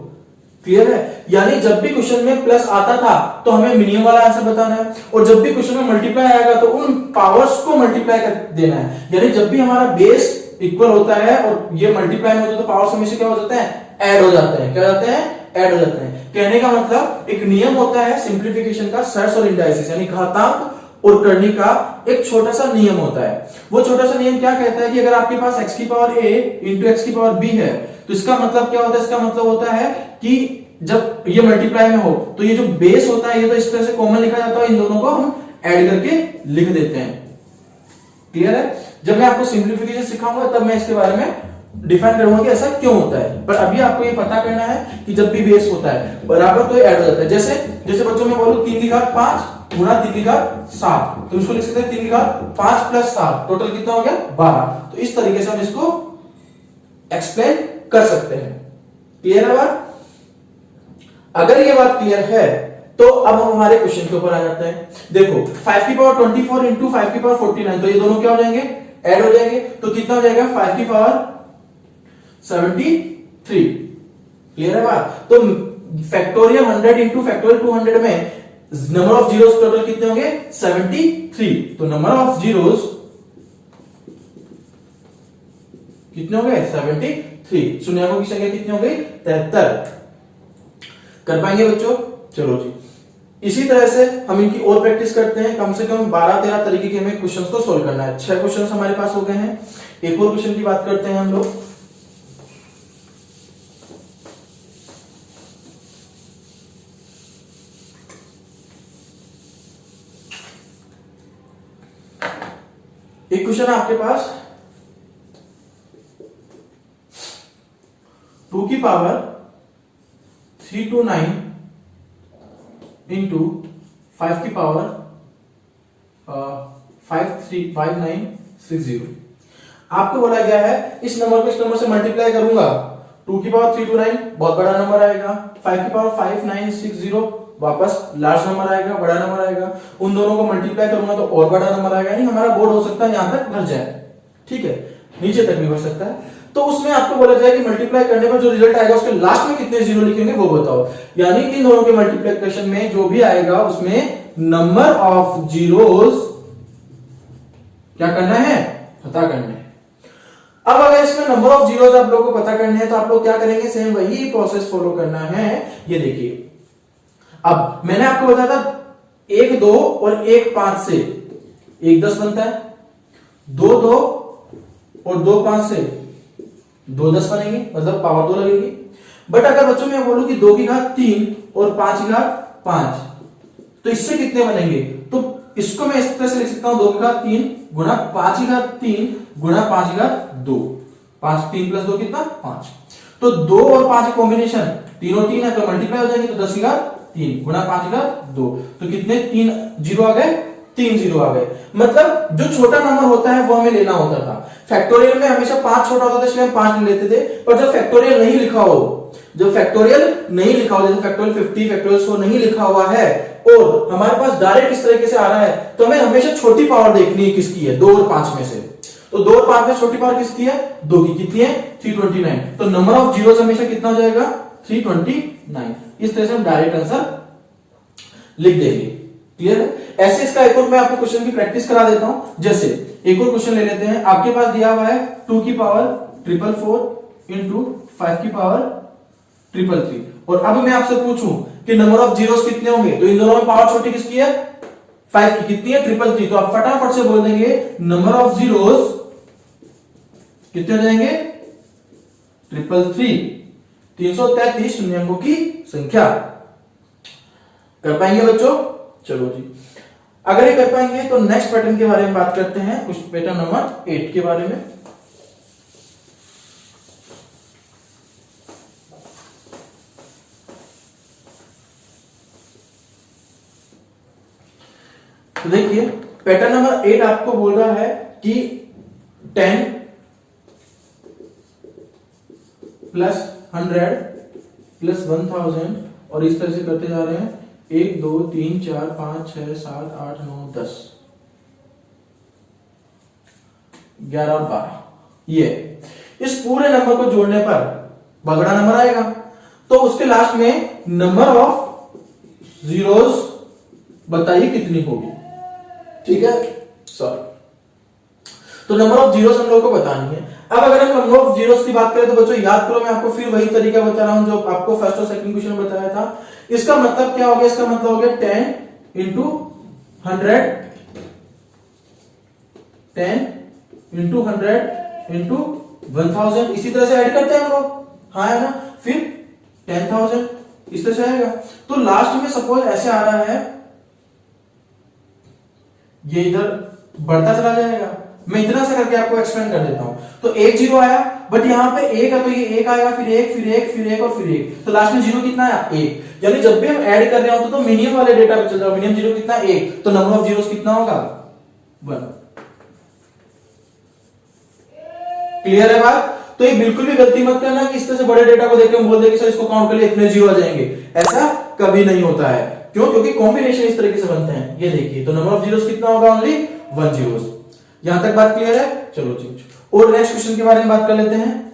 Speaker 1: क्लियर है। यानी जब भी क्वेश्चन में प्लस आता था तो हमें मिनिमम वाला आंसर बताना है, और जब भी क्वेश्चन में मल्टीप्लाई आएगा तो उन पावर्स को मल्टीप्लाई कर देना है। यानी जब भी हमारा बेस इक्वल होता है और ये मल्टीप्लाई में होता है तो पावर्स हमेशा क्या हो जाते हैं ऐड हो जाते हैं, क्या हो जाते हैं ऐड हो जाते हैं। कहने का मतलब एक नियम होता है सिंप्लीफिकेशन का, सर्स और इंडाइसिस, यानी घातांक और करनी का एक छोटा सा नियम होता है। वो छोटा सा नियम क्या कहता है कि अगर आपके पास x की पावर a इंटू एक्स की पावर b है तो इसका मतलब क्या होता है, इसका मतलब होता है कि जब ये मल्टीप्लाई में हो तो ये जो बेस होता है ये तो इस तरह से कॉमन लिखा जाता है, इन दोनों को हम ऐड करके लिख देते हैं, क्लियर है। जब मैं आपको सिंप्लीफिकेशन सिखाऊंगा तब मैं इसके बारे में डिफाइन करूंगा कि ऐसा क्यों होता है, पर अभी आपको ये पता करना है कि जब भी बेस होता है बराबर तो ये ऐड हो जाता है। जैसे जैसे बच्चों में बोलूं 3 की घात 5 गुणा 3 की घात 7, तो इसको लिख सकते हैं 3 की घात 5 प्लस 7 टोटल कितना हो गया 12। तो इस तरीके से हम इसको एक्सप्लेन कर सकते हैं, क्लियर है बात। अगर ये बात क्लियर है तो अब हम हमारे क्वेश्चन के ऊपर आ जाते हैं। देखो 5 की पावर 24 इंटू 5 की पावर 49, तो ये दोनों क्या हो जाएंगे ऐड हो जाएंगे, तो कितना हो जाएगा 5 की पावर 73, क्लियर है बात। तो फैक्टोरियल 100 इंटू फैक्टोरियल 200 में नंबर ऑफ जीरोस टोटल कितने होंगे 73, तो नंबर ऑफ जीरोस कितने हो गए 73, शून्यों की संख्या कितनी हो गई 73। कर पाएंगे बच्चों, चलो जी। इसी तरह से हम इनकी और प्रैक्टिस करते हैं, कम से कम 12-13 तरीके के हमें क्वेश्चंस को सोल्व करना है। 6 क्वेश्चंस हमारे पास हो गए हैं, एक और क्वेश्चन की बात करते हैं हम लोग। एक क्वेश्चन है आपके पास 2 की पावर 329 इंटू 5 की पावर 5960। आपको बोला गया है इस नंबर को इस नंबर से मल्टीप्लाई करूंगा, 2 की पावर 329 बहुत बड़ा नंबर आएगा, 5 की पावर 5960 वापस लार्ज नंबर आएगा, बड़ा नंबर आएगा, उन दोनों को मल्टीप्लाई करूंगा तो और बड़ा नंबर आएगा। यानी हमारा बोर्ड हो सकता है यहां तक भर जाए, ठीक है, नीचे तक भी भर सकता है। तो उसमें आपको बोला जाए कि मल्टीप्लाई करने पर जो रिजल्ट आएगा उसके लास्ट में कितने जीरो लिखेंगे वो बताओ। यानी इन दोनों के मल्टीप्लिकेशन में जो भी आएगा उसमें नंबर ऑफ जीरोस क्या करना है पता करना है। अब अगर इसमें नंबर ऑफ जीरोस आप लोगों को पता करने हैं तो आप लोग क्या करेंगे, सेम वही प्रोसेस फॉलो करना है। ये देखिए अब मैंने आपको बताया था 1 2 और 1 5 से 1 10 बनता है, 2 2 और 2 5 से 2 10 बनेंगे, मतलब पावर 2 लगेगी। बट अगर बच्चों में बोलूं कि 2 की घात 3 और 5 की घात 5 तो इससे कितने बनेंगे, तो इसको मैं इस तरह से लिख सकता हूं 2 की घात 3 गुणा 5 की घात 3 गुणा 5 की घात 2, 5 3 प्लस 2 कितना 5। तो 2 और 5 कॉम्बिनेशन 3 और 3 है तो मल्टीप्लाई हो जाएंगे, तो 10 की घात 3 गुणा 5 की घात 2, तो कितने 3 जीरो आ गए, 3 जीरो आ गए। मतलब जो छोटा नंबर होता है वो हमें लेना होता था। फैक्टोरियल में हमेशा 5 छोटा होता था इसलिए हम 5 ले लेते थे, पर जब फैक्टोरियल नहीं लिखा हो, जब फैक्टोरियल नहीं लिखा हो, जैसे फैक्टोरियल 50 फैक्टोरियल 100 नहीं लिखा हुआ है और हमारे पास डायरेक्ट इस तरीके से आ रहा है तो हमें हमेशा छोटी पावर देखनी है किसकी है, 2 और 5 में से। तो 2 और 5 में छोटी पावर किसकी है, 2 की, कितनी है 329। तो नंबर ऑफ जीरोस हमेशा कितना हो जाएगा 329। इस तरह से हम डायरेक्ट आंसर लिख देंगे, क्लियर है। ऐसे इसका एक और मैं आपको क्वेश्चन की प्रैक्टिस करा देता हूं। जैसे एक और क्वेश्चन ले लेते हैं, आपके पास दिया हुआ है 2 की पावर 444 इंटू 5 की पावर 333। और अब मैं आपसे पूछूं कि नंबर ऑफ जीरोस कितने होंगे, तो इन दोनों में पावर छोटी किसकी है, 5 की, कितनी है, 333। तो आप फटाफट से बोल देंगे नंबर ऑफ जीरोस कितने हो जाएंगे, 333, 333 शून्यंकों की संख्या। कर पाएंगे बच्चों? चलो जी, अगर ये कर पाएंगे तो नेक्स्ट पैटर्न के बारे में बात करते हैं, कुछ पैटर्न नंबर 8 के बारे में। तो देखिए पैटर्न नंबर 8 आपको बोल रहा है कि 10 प्लस 100 प्लस 1000 और इस तरह से करते जा रहे हैं, 1 2 3 4 5 6 7 8 9 10 11 और 12, ये इस पूरे नंबर को जोड़ने पर बगड़ा नंबर आएगा। तो उसके लास्ट में नंबर ऑफ जीरोस बताइए कितनी होगी, ठीक है, सॉरी। तो नंबर ऑफ जीरोस हम लोग को बतानी है। अब अगर हम नंबर ऑफ जीरोस की बात करें तो बच्चों याद करो, मैं आपको फिर वही तरीका बता रहा हूं जो आपको फर्स्ट और सेकंड क्वेश्चन में बताया था। इसका मतलब क्या हो गया, इसका मतलब हो गया 10 इंटू 100, 10 इंटू 100 इंटू 1000, इसी तरह से ऐड करते हैं हम लोग, हाँ है ना, फिर 10,000 इस तरह से आएगा। तो लास्ट में सपोज ऐसे आ रहा है, ये इधर बढ़ता चला जाएगा। मैं इतना सा करके आपको एक्सप्लेन कर देता हूं। तो एक जीरो आया, बट यहां पे एक है तो ये एक आएगा, फिर एक, फिर एक, फिर एक और फिर एक, तो लास्ट में जीरो कितना आया, एक। यानी जब भी हम ऐड कर रहे हो तो मिनिमम वाले डेटा पे चल रहा, मिनिमम जीरो कितना, एक, तो नंबर ऑफ जीरोस कितना होगा, 1। क्लियर है बात? तो ये बिल्कुल भी गलती मत करना कि इस तरह से बड़े डेटा को देख के हम बोल दे कि सर इसको काउंट कर लिए इतने जीरो आ जाएंगे, ऐसा कभी नहीं होता है। क्यों? क्योंकि कॉम्बिनेशन इस तरीके से बनते हैं। ये देखिए, तो नंबर ऑफ जीरोस कितना होगा, ओनली 1 जीरोस। यहां तक बात क्लियर है? चलो जी, और नेक्स्ट क्वेश्चन के बारे में बात कर लेते हैं।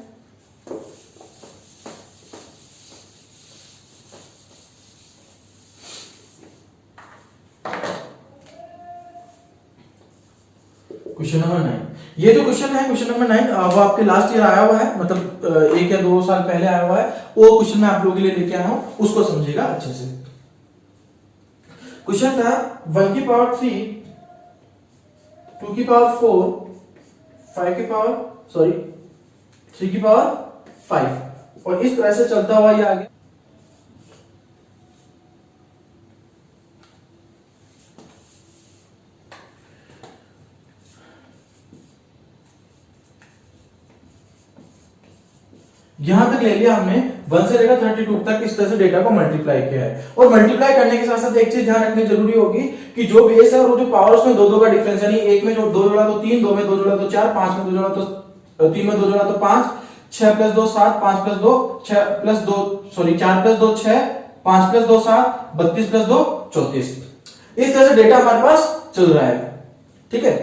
Speaker 1: Question number 9। ये जो क्वेश्चन है, क्वेश्चन नंबर 9, वो आपके लास्ट ईयर आया हुआ है, मतलब 1 या 2 साल पहले आया हुआ है। वो क्वेश्चन मैं आप लोगों के लिए लेके आया हूं, उसको समझिएगा अच्छे से। क्वेश्चन था 1 की पावर 3, 2 की पावर 4, 5 की पावर, सॉरी 3 की पावर 5, और इस तरह से चलता हुआ ये आगे। यहां तक ले लिया हमने, 1 से लेकर 32 तक इस तरह से डेटा को मल्टीप्लाई किया है। और मल्टीप्लाई करने के साथ साथ एक चीज ध्यान रखनी जरूरी होगी कि जो बेस है और वो जो पावर, उसमें 2 का डिफरेंस, यानी एक में जो 2 जोड़ा तो 3, 2 में 2 जोड़ा तो 4, 5 में 2 जोड़ा तो 3 में 2 जोड़ा तो 5, 6 plus 2 7, 5 plus 2 6 plus 2 sorry 4 plus 2 6, 5 plus 2 7, 32 plus 2 34। इस तरह से डेटा हमारे पास चल रहा है, ठीक है।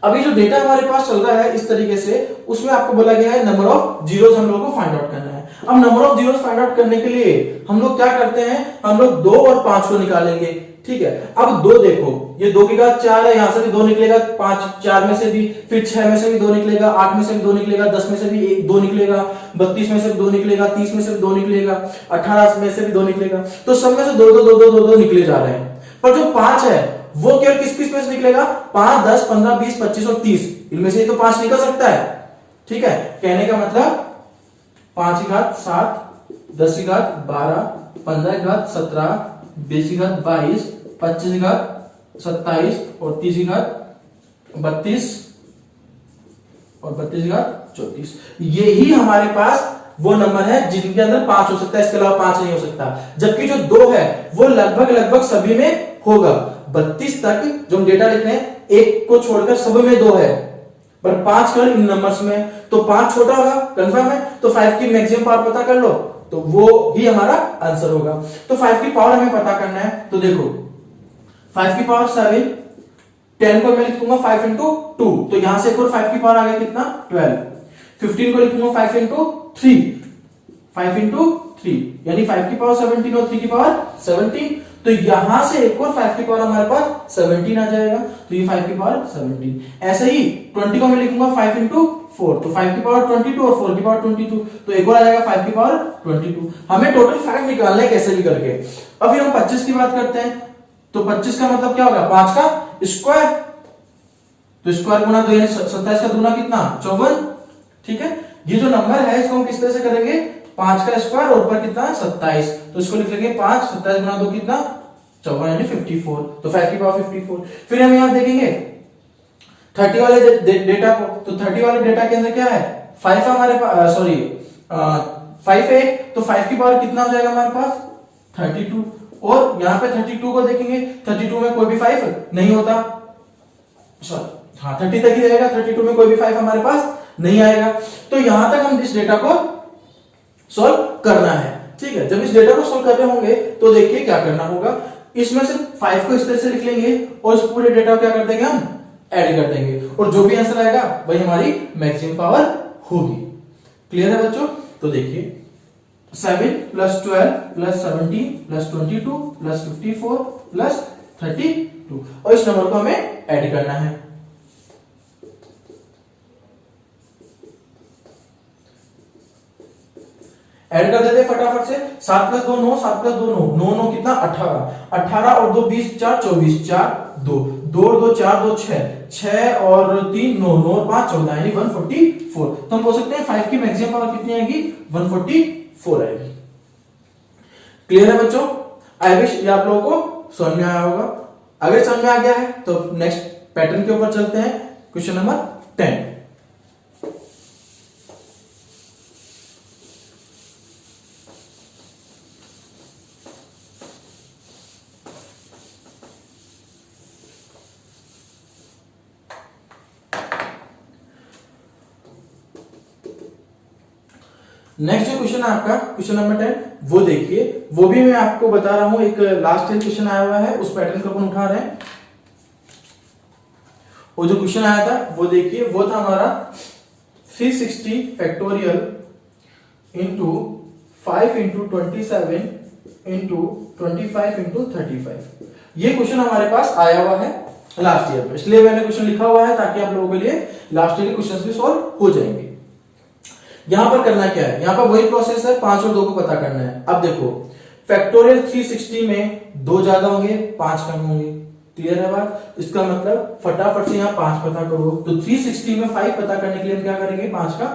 Speaker 1: अभी जो डेटा हमारे पास चल रहा है इस तरीके से, उसमें आपको बोला गया है नंबर ऑफ जीरोस हम लोग को फाइंड आउट करना है। अब number of zeros find out करने के लिए हम लोग क्या करते हैं, हम लोग 2 और 5 को निकालेंगे, ठीक है। अब 2 देखो, ये 2 की घात 4 है, यहां से भी 2 निकलेगा, 5 4 में से भी, फिर 6 में से भी 2 निकलेगा, 8 में से भी 2 निकलेगा, 10 में से भी 2 निकलेगा, 32 में से भी 2 निकलेगा, 30 में से भी 2 निकलेगा, 18 में से भी 2 निकलेगा। तो सब में से 2 2 2 2 2 2 निकले जा रहे हैं। पर जो 5 है वो केवल किस किस में से निकलेगा, 5 10 15 20 25 और 30, इनमें से तो 5 निकल सकता है, ठीक है। कहने का मतलब 5 की घात 7, 10 की घात 12, 15 की घात 17, 20 की घात 22, 25 की घात 27 और 30 की घात 32 और 32 की घात 34। यही हमारे पास वो नंबर है जिनके अंदर 5 हो सकता है, इसके अलावा 5 नहीं हो सकता। जबकि जो 2 है वो लगभग सभी में होगा। 32 तक जो हम डेटा लिख रहे हैं, एक को छोड़कर सब में 2 है, पर 5 कर इन नंबर्स में, तो 5 छोटा होगा, कंफर्म है। तो 5 की मैक्सिमम पावर पता कर लो, तो वो ही हमारा आंसर होगा। तो 5 की पावर हमें पता करना है। तो देखो 5 की पावर 7, 10 को मैं लिखूंगा 5 इंटू 2, तो यहां से एक और 5 की पावर आ गया कितना, 12। 15 को लिखूंगा 5 इंटू 3, 5 इंटू 3, यानी 5 की पावर 17 और 3 की पावर 17। तो यहां से एक और 5 की पावर हमारे पास 17 आ जाएगा, तो ये 5 की पावर 17। ऐसे ही 20 को मैं लिखूंगा 5 इंटू 4, तो 5 की पावर 22 और 4 की पावर 22, तो एक और आ जाएगा 5 की पावर 22। हमें टोटल फैक्ट निकालना है कैसे भी करके। अब फिर हम 25 की बात करते हैं, तो 25 का मतलब क्या होगा, 5 का स्क्वायर, तो स्क्वायर गुना 2 यानी 27 का दूना कितना, 54। ठीक है, ये जो नंबर है इसको हम किस तरह से करेंगे, 5 का स्क्वायर और ऊपर कितना 27, तो इसको लिख लेंगे 5, 27 गुना 2 कितना 54 यानी 54, तो 5 की पावर 54। फिर हम यहां देखेंगे 30 वाले डेटा को, तो 30 वाले डेटा के अंदर क्या है 5 हमारे पास, सॉरी 5 है, तो 5 की पावर कितना हो जाएगा हमारे पास 32, और यहां पे 32 को देखेंगे, 32 में कोई भी 5 नहीं होता, सॉरी हाँ 30 तक ही रहेगा, 32 में कोई भी 5 हमारे पास नहीं आएगा। तो यहां तक हम इस डेटा को सॉल्व करना है। ठीक है, जब इस डेटा को सॉल्व कर रहे होंगे तो देखिए क्या करना होगा, इसमें से 5 को इस तरह से लिख लेंगे और इस पूरे डेटा को क्या कर देंगे, हम ऐड कर देंगे, और जो भी आंसर आएगा वही हमारी मैक्सिमम पावर होगी। क्लियर है बच्चों, तो देखिए 7 plus 12 plus 17 plus 22 plus 54 plus 32, और इस नंबर को हमें ऐड करना है। ऐड कर देते फटाफट से, 7 प्लस 2 9, 7 प्लस 2 9, 9 9 कितना 18, 18 और 2 20 4 24, 4 2 2 2 4 2 6, 6 और 3 9, 9 और 5 14 यानी 144। तो हम बोल सकते हैं 5 की मैक्सिमम पावर कितनी आएगी, 144 आएगी। क्लियर है बच्चों, आई विश ये आप लोगों को समझ में आया होगा। अगर समझ में आ गया है तो नेक्स्ट पैटर्न के ऊपर चलते हैं, क्वेश्चन नंबर 10। नेक्स्ट जो क्वेश्चन है आपका क्वेश्चन नंबर 10, वो देखिए, वो भी मैं आपको बता रहा हूं, एक लास्ट ईयर क्वेश्चन आया हुआ है, उस पैटर्न को अपन उठा रहे हैं। वो जो क्वेश्चन आया था वो देखिए, वो था हमारा 360 factorial into 5 into 27 into 25 into 35। ये क्वेश्चन हमारे पास आया हुआ है लास्ट ईयर में, इसलिए मैंने क्वेश्चन लिखा हुआ है ताकि आप लोगों के लिए लास्ट ईयर के क्वेश्चंस भी सॉल्व हो जाएंगे। यहां पर करना क्या है, यहां पर वही प्रोसेस है, 5 और 2 को पता करना है। अब देखो फैक्टोरियल 360 में 2 ज्यादा होंगे 5 कम होंगे, क्लियर है बात, इसका मतलब फटाफट से यहां 5 पता करो, तो 360 में 5 पता करने के लिए हम क्या करेंगे, 5 का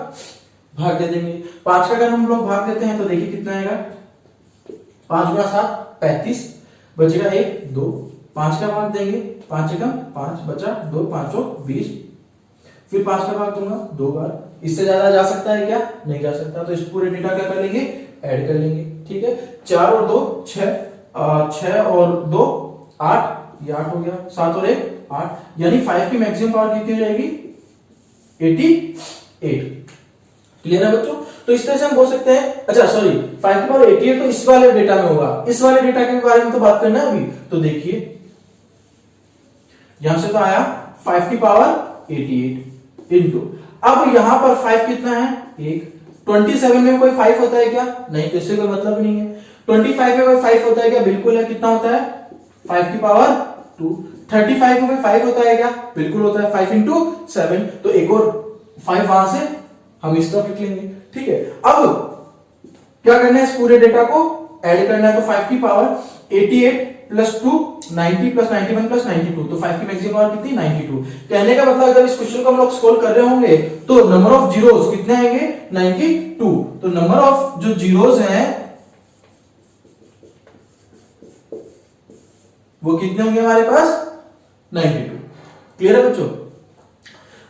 Speaker 1: भाग दे देंगे। 5 का अगर हम लोग भाग देते हैं तो देखिए कितना आएगा, 5 गुना 7 35, बचेगा 1 2, 5 का भाग देंगे, 5 एकम 5 बचा 2, 5 20, फिर 5 का भाग दूंगा 2 बार, इससे ज्यादा जा सकता है क्या, नहीं जा सकता, तो इस पूरे डेटा क्या कर लेंगे, ऐड कर लेंगे। ठीक है, 4 और 2 6, 6 और 2 8, ये 8 हो गया, 7 और 1 8, यानी 5 की मैक्सिमम पावर कितनी हो जाएगी 88। क्लियर है बच्चों, तो इस तरह से हम बोल सकते हैं, अच्छा सॉरी 5 की पावर 88 तो इस वाले डेटा में होगा, इस वाले डेटा के बारे में तो बात करना है अभी। तो देखिए यहां से तो आया 5 की पावर 88 इंटू, अब यहां पर 5 कितना है 1, 27 में कोई 5 होता है क्या, नहीं, तो इससे कोई मतलब नहीं है। 25 में कोई 5 होता है क्या, बिल्कुल है, कितना होता है 5 की पावर 2। 35 में कोई 5 होता है क्या, बिल्कुल होता है, 5 इंटू 7, तो एक और 5 वहां से हम इस तरफ लिख लेंगे। ठीक है, अब क्या करना है, इस पूरे डेटा को ऐड करना है, तो 5 की पावर 88 प्लस 2 90 प्लस 91 प्लस 92, तो 5 की मैक्सिमम पावर कितनी 92। कहने का मतलब अगर इस क्वेश्चन को हम लोग सोल्व कर रहे होंगे तो नंबर ऑफ जीरोस कितने आएंगे 92, तो नंबर ऑफ जो जीरोस हैं वो कितने होंगे हमारे पास 92। क्लियर है बच्चों,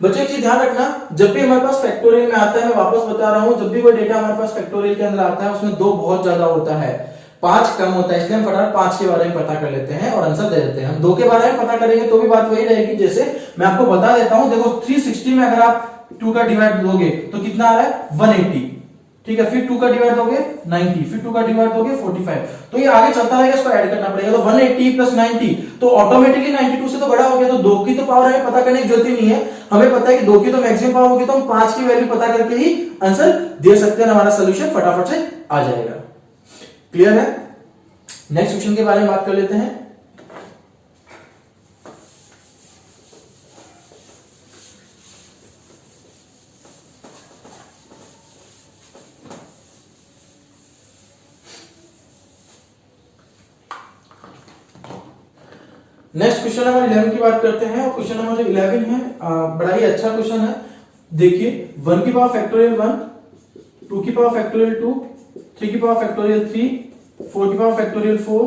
Speaker 1: बच्चों एक चीज ध्यान रखना, जब भी हमारे पास फैक्टोरियल में आता है, मैं वापस बता रहा हूं, जब भी कोई डेटा हमारे पास फैक्टोरियल के अंदर आता है उसमें 2 बहुत ज्यादा होता है, 5 कम होता है, इसलिए हम फटाफट 5 के बारे में पता कर लेते हैं और आंसर दे देते हैं। हम 2 के बारे में पता करेंगे तो भी बात वही रहेगी, जैसे मैं आपको बता देता हूं, देखो 360 में अगर आप 2 का डिवाइड दोगे तो कितना आ रहा है 180, ठीक है, फिर 2 का डिवाइड दोगे 90, फिर 2 का डिवाइड दोगे 45, तो ये आगे चलता रहेगा, इसको ऐड करना पड़ेगा, तो 180 प्लस 90 तो ऑटोमेटिकली 92 से तो बड़ा हो गया, तो 2 की तो पावर हमें पता करने की जरूरत ही नहीं है, हमें पता है कि 2 की तो मैक्सिमम पावर होगी, तो हम 5 की वैल्यू पता करके ही आंसर दे सकते हैं, हमारा सोल्यूशन फटाफट से आ जाएगा। क्लियर है, नेक्स्ट क्वेश्चन के बारे में बात कर लेते हैं। नेक्स्ट क्वेश्चन नंबर 11 की बात करते हैं। क्वेश्चन नंबर जो 11 है बड़ा ही अच्छा क्वेश्चन है। देखिए 1 की पावर फैक्टोरियल 1, 2 की पावर फैक्टोरियल 2, 3 की पावर फैक्टोरियल 3, 4 की पावर फैक्टोरियल 4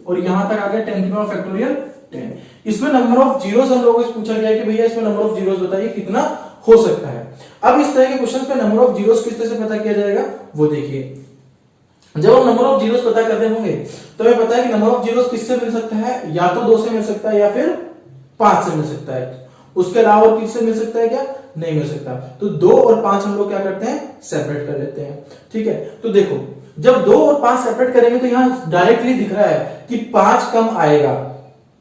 Speaker 1: और यहां तक आ गया 10 की पावर फैक्टोरियल 10। इसमें नंबर ऑफ जीरोस हम लोगों से पूछा गया है कि भैया इसमें नंबर ऑफ जीरोस बताइए कितना हो सकता है। अब इस तरह के क्वेश्चन पे नंबर ऑफ जीरोस किस तरह से पता किया जाएगा वो देखिए। जब हम नंबर ऑफ जीरोस पता करते होंगे तो हमें पता है कि नंबर ऑफ जीरोस किससे मिल सकता है, या तो 2 से मिल सकता है या फिर 5 से मिल सकता है। उसके अलावा और किससे मिल सकता है क्या, नहीं मिल सकता। तो 2 और 5 हम लोग क्या करते हैं, सेपरेट कर लेते हैं। ठीक है, तो देखो जब 2 और 5 सेपरेट करेंगे तो यहां डायरेक्टली दिख रहा है कि 5 कम आएगा।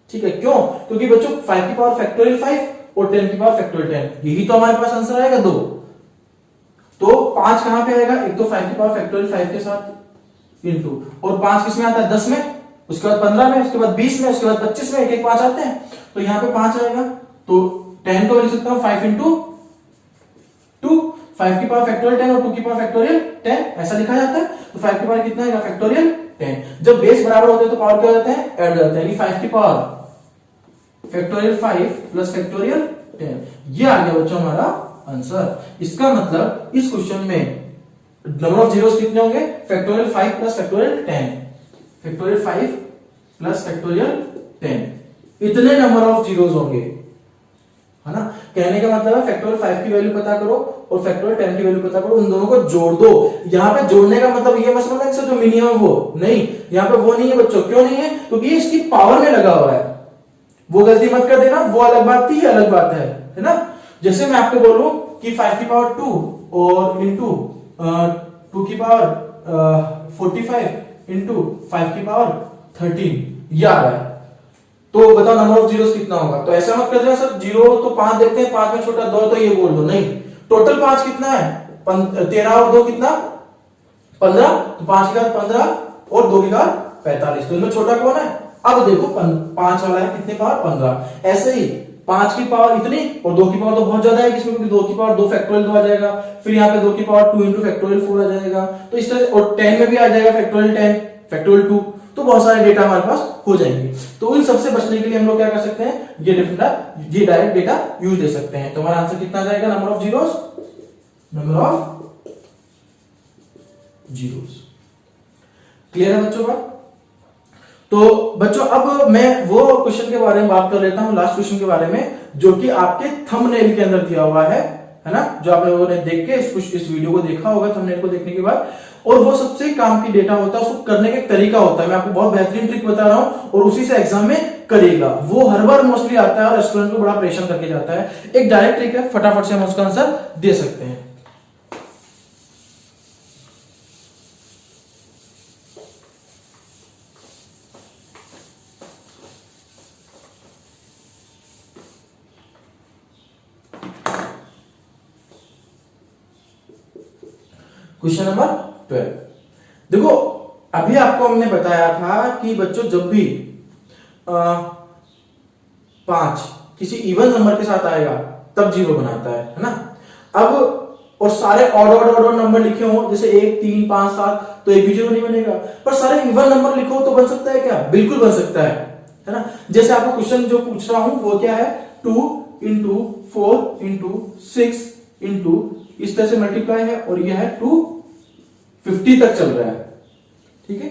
Speaker 1: ठीक है, क्यों, क्योंकि बच्चों 5 की पावर फैक्टोरियल 5 और 10 की पावर फैक्टोरियल 10, यही तो हमारे पास आंसर आएगा 2। तो 5 कहां पे आएगा, एक तो 5 की पावर फैक्टोरियल 5 के साथ इनटू, और 5 किसमें आता है, 10 में, उसके बाद 15 में, उसके बाद 20 में, उसके बाद 25 में, एक एक 5 आते हैं। तो यहां पे 5 आएगा। तो 10 को लिख सकता हूं 5 इंटू 2, 5 की पावर फैक्टोरियल 10 और 2 की पावर फैक्टोरियल 10, ऐसा लिखा जाता है। तो 5 की पावर कितना आएगा, फैक्टोरियल 10। जब बेस बराबर होते हैं तो पावर क्या हो जाते हैं, ऐड हो जाते हैं, यानी 5 की पावर फैक्टोरियल 5 प्लस फैक्टोरियल 10। ये आ गया बच्चों हमारा आंसर। इसका मतलब इस क्वेश्चन में नंबर ऑफ जीरोस कितने होंगे, factorial 5 plus factorial 10, factorial 5 plus factorial 10, इतने नंबर ऑफ जीरोस होंगे, है ना। कहने का मतलब है फैक्टोरियल 5 की वैल्यू पता करो और फैक्टोरियल 10 की वैल्यू पता करो, उन दोनों को जोड़ दो। यहां पे जोड़ने का मतलब ये मत समझना कि जो मिनिमम वो नहीं, यहां पे वो नहीं है बच्चों। क्यों नहीं है, क्योंकि ये इसकी पावर में लगा हुआ है। वो गलती मत कर देना, वो अलग बात थी, अलग बात है ना। जैसे मैं आपको बोलूं कि 5 की पावर 2 और इंटू 2 की पावर 45 इंटू 5 की पावर 13, यह आ रहा है। तो बताओ नंबर ऑफ जीरोस कितना होगा। तो ऐसा मत कर देना सर, जीरो तो 5 देखते हैं, 5 में छोटा 2 तो ये बोल दो, नहीं, टोटल 5 कितना है, 13 और 2 कितना, 15। तो 5 की घात 15 और 2 की घात 45, तो इनमें छोटा कौन है। अब देखो 5 वाला है कितने पावर, 15। ऐसे ही 5 की पावर इतनी और 2 की पावर तो बहुत ज्यादा है इसमें, क्योंकि 2 की पावर 2 फैक्टोरियल 2 आ जाएगा, फिर यहाँ पे 2 की पावर 2 इंटू फैक्टोरियल 4 आ जाएगा। तो इस तरह, और 10 में भी आ जाएगा फैक्टोरियल 10 फैक्टोरियल 2। तो बहुत सारे डेटा हमारे पास हो जाएंगे। तो इन सबसे बचने के लिए हम लोग क्या कर सकते हैं, ये डायरेक्ट डेटा यूज दे सकते हैं। तो हमारा आंसर कितना आ जाएगा, number of zeros, number of zeros. Clear है बच्चों बात। तो बच्चों अब मैं वो क्वेश्चन के बारे में बात कर लेता हूं, लास्ट क्वेश्चन के बारे में, जो कि आपके थंबनेल के अंदर दिया हुआ है ना, जो आप लोगों ने देख के इस वीडियो को देखा होगा थंबनेल को देखने के बाद। और वो सबसे काम की डेटा होता है, उसको करने का तरीका होता है। मैं आपको बहुत बेहतरीन ट्रिक बता रहा हूं और उसी से एग्जाम में करिएगा। वो हर बार मोस्टली आता है और स्टूडेंट को बड़ा परेशान करके जाता है। एक डायरेक्ट ट्रिक है, फटाफट से हम उसका आंसर दे सकते हैं। Question number 12। देखो अभी आपको हमने बताया था कि बच्चों जब भी 5 किसी इवन नंबर के साथ आएगा तब 0 बनाता है ना। अब और सारे ऑड नंबर लिखे हो, जैसे 1 3 5 7, तो एक भी 0 नहीं बनेगा। पर सारे इवन नंबर लिखो तो बन सकता है क्या, बिल्कुल बन सकता है ना। जैसे आपको क्वेश्चन जो पूछ रहा हूं वो क्या है, 2 इंटू 4 इंटू 6 इंटू, इस तरह से मल्टीप्लाई है, और यह है 250 तक चल रहा है। ठीक है,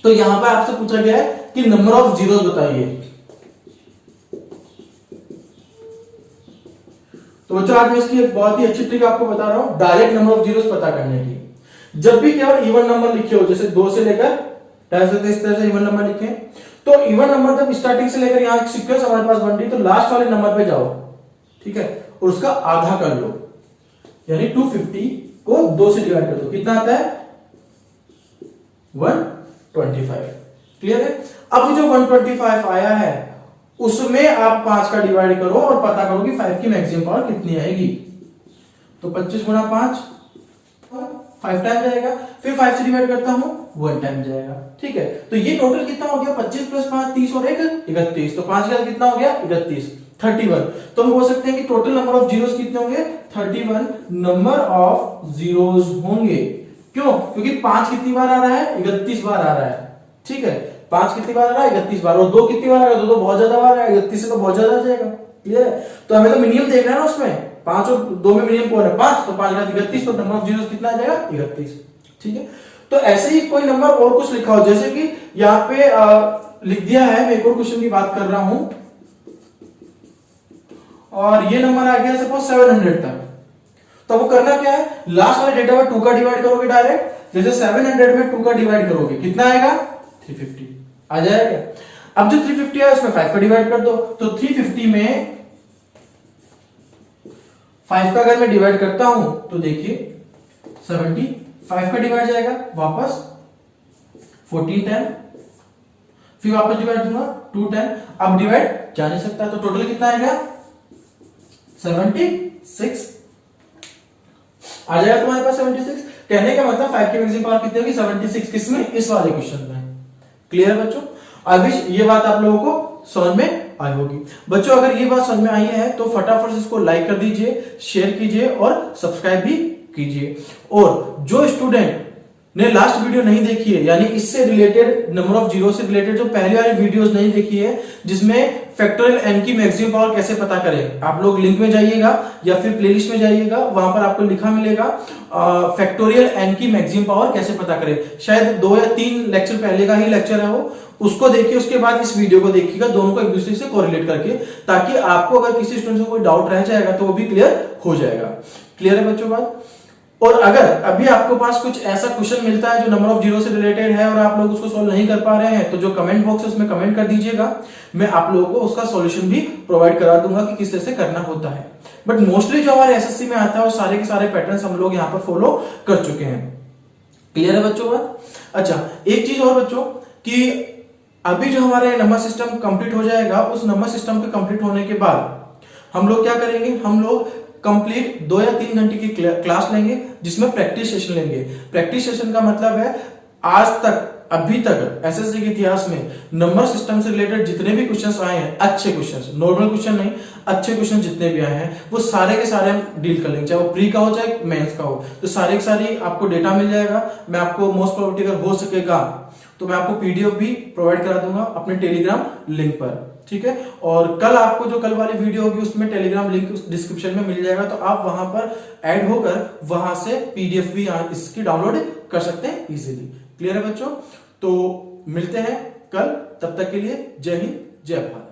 Speaker 1: तो यहां पर आपसे पूछा गया है कि नंबर ऑफ जीरोस बताइए। तो बच्चों आज मैं इसकी एक बहुत ही अच्छी ट्रिक आपको बता रहा हूं, डायरेक्ट नंबर ऑफ जीरोस पता करने की। जब भी केवल इवन नंबर लिखे हो, जैसे 2 से लेकर 10 तक इस तरह से इवन नंबर लिखे, तो इवन नंबर जब स्टार्टिंग से लेकर यहां सीक्वेंस हमारे पास बन रही, तो लास्ट वाले नंबर पे जाओ, ठीक है, और उसका आधा कर लो, यानी 250 को 2 से डिवाइड कर दो, कितना आता है 125। क्लियर है। अब जो 125 आया है उसमें आप 5 का डिवाइड करो और पता करो कि 5 की मैक्सिमम पावर कितनी आएगी। तो 25 गुना 5 5 टाइम जाएगा, फिर 5 से डिवाइड करता हूं 1 टाइम जाएगा। ठीक है, तो ये टोटल कितना हो गया, 25 प्लस 5 30 और 1 31। तो 5 का कितना हो गया 31, 31। तो हम बोल सकते हैं कि टोटल नंबर ऑफ जीरोस कितने होंगे, 31 नंबर ऑफ जीरोस होंगे। क्यों, क्योंकि 5 कितनी बार आ रहा है, 31 बार आ रहा है। ठीक है, 5 कितनी बार आ रहा है, 31 बार, और 2 कितनी बार आ रहा है, 2 तो बहुत ज्यादा बार है, 31 से तो बहुत ज्यादा आ जाएगा। क्लियर है? तो हमें तो मिनिमम देखना है ना उसमें, 5 और 2 में मिनिमम कौन है, 5, तो 5 का 31, तो नंबर ऑफ जीरोस कितना आ जाएगा, 31। ठीक है, तो ऐसे ही कोई नंबर और कुछ लिखा हो, जैसे कि यहाँ पे लिख दिया है, मैं एक और क्वेश्चन की बात कर रहा हूं, और ये नंबर आ गया सपोज 700 तक, तो वो करना क्या है, लास्ट वाले डेटा में 2 का डिवाइड करोगे डायरेक्ट, जैसे 700 में 2 का डिवाइड करोगे कितना आएगा, 350 आ जाएगा। अब जो 350 है उसमें 5 का डिवाइड कर दो, तो 350 में 5 का अगर मैं डिवाइड करता हूं तो देखिए 75 का डिवाइड जाएगा, वापस 14 10, फिर वापस डिवाइड दूंगा 2 10, अब डिवाइड जा नहीं सकता, तो टोटल कितना आएगा 76 आ जाएगा तुम्हारे पास 76। कहने का मतलब 5 की मैक्सिमम पावर कितनी होगी, 76, किसमें, इस वाले क्वेश्चन में। क्लियर बच्चों? आई विश ये बात आप लोगों को समझ में आई होगी। बच्चों अगर ये बात समझ में आई है तो फटाफट से इसको लाइक कर दीजिए, शेयर कीजिए और सब्सक्राइब भी कीजिए। और जो स्टूडेंट ने लास्ट वीडियो नहीं देखी है, यानी इससे रिलेटेड, नंबर ऑफ जीरो से रिलेटेड जो पहले वाली वीडियोस नहीं देखी है, जिसमें फैक्टोरियल एन की मैक्सिमम पावर कैसे पता करें, आप लोग लिंक में जाइएगा या फिर प्लेलिस्ट में जाइएगा, वहां पर आपको लिखा मिलेगा फैक्टोरियल एन की मैक्सिमम पावर कैसे पता करें। शायद 2 या 3 लेक्चर पहले का ही लेक्चर है वो, उसको देखिए, उसके बाद इस वीडियो को देखिएगा, दोनों को एक दूसरे से कोरिलेट करके, ताकि आपको अगर किसी स्टूडेंट को कोई डाउट रह जाएगा तो वो भी क्लियर हो जाएगा। क्लियर है बच्चों बात? और अगर अभी आपके पास कुछ ऐसा क्वेश्चन मिलता है जो नंबर ऑफ जीरो से रिलेटेड है और आप लोग उसको सॉल्व नहीं कर पा रहे हैं, तो जो कमेंट बॉक्स है उसमें कमेंट कर दीजिएगा, मैं आप लोगों को उसका सॉल्यूशन भी प्रोवाइड करा दूंगा कि किस तरह से करना होता है। बट मोस्टली जो हमारे एसएससी में आता है वो सारे के सारे पैटर्न्स हम लोग यहाँ पर फॉलो कर चुके हैं। क्लियर है बच्चों बात? अच्छा, एक चीज और बच्चों कि अभी जो हमारा नंबर सिस्टम कंप्लीट हो जाएगा, उस नंबर सिस्टम के कंप्लीट होने के बाद हम लोग क्या करेंगे, हम लोग कंप्लीट 2 या 3 घंटे की क्लास लेंगे, जिसमें प्रैक्टिस सेशन लेंगे। प्रैक्टिस सेशन का मतलब है आज तक, अभी तक एसएससी के इतिहास में नंबर सिस्टम से रिलेटेड जितने भी क्वेश्चंस आए हैं, अच्छे क्वेश्चंस, नॉर्मल क्वेश्चन नहीं, अच्छे क्वेश्चन जितने भी आए हैं वो सारे के सारे हम डील कर लेंगे, चाहे वो प्री का हो चाहे मेंस का हो, तो सारे के सारे आपको डेटा मिल जाएगा। मैं आपको मोस्ट प्रोबेबिलिटी अगर हो सकेगा तो मैं आपको पीडीएफ भी प्रोवाइड करा दूंगा अपने टेलीग्राम लिंक पर। ठीक है, और कल आपको जो कल वाली वीडियो होगी उसमें टेलीग्राम लिंक डिस्क्रिप्शन में मिल जाएगा, तो आप वहां पर ऐड होकर वहां से पीडीएफ भी इसकी डाउनलोड कर सकते हैं इजीली। क्लियर है बच्चों? तो मिलते हैं कल, तब तक के लिए जय हिंद जय भारत।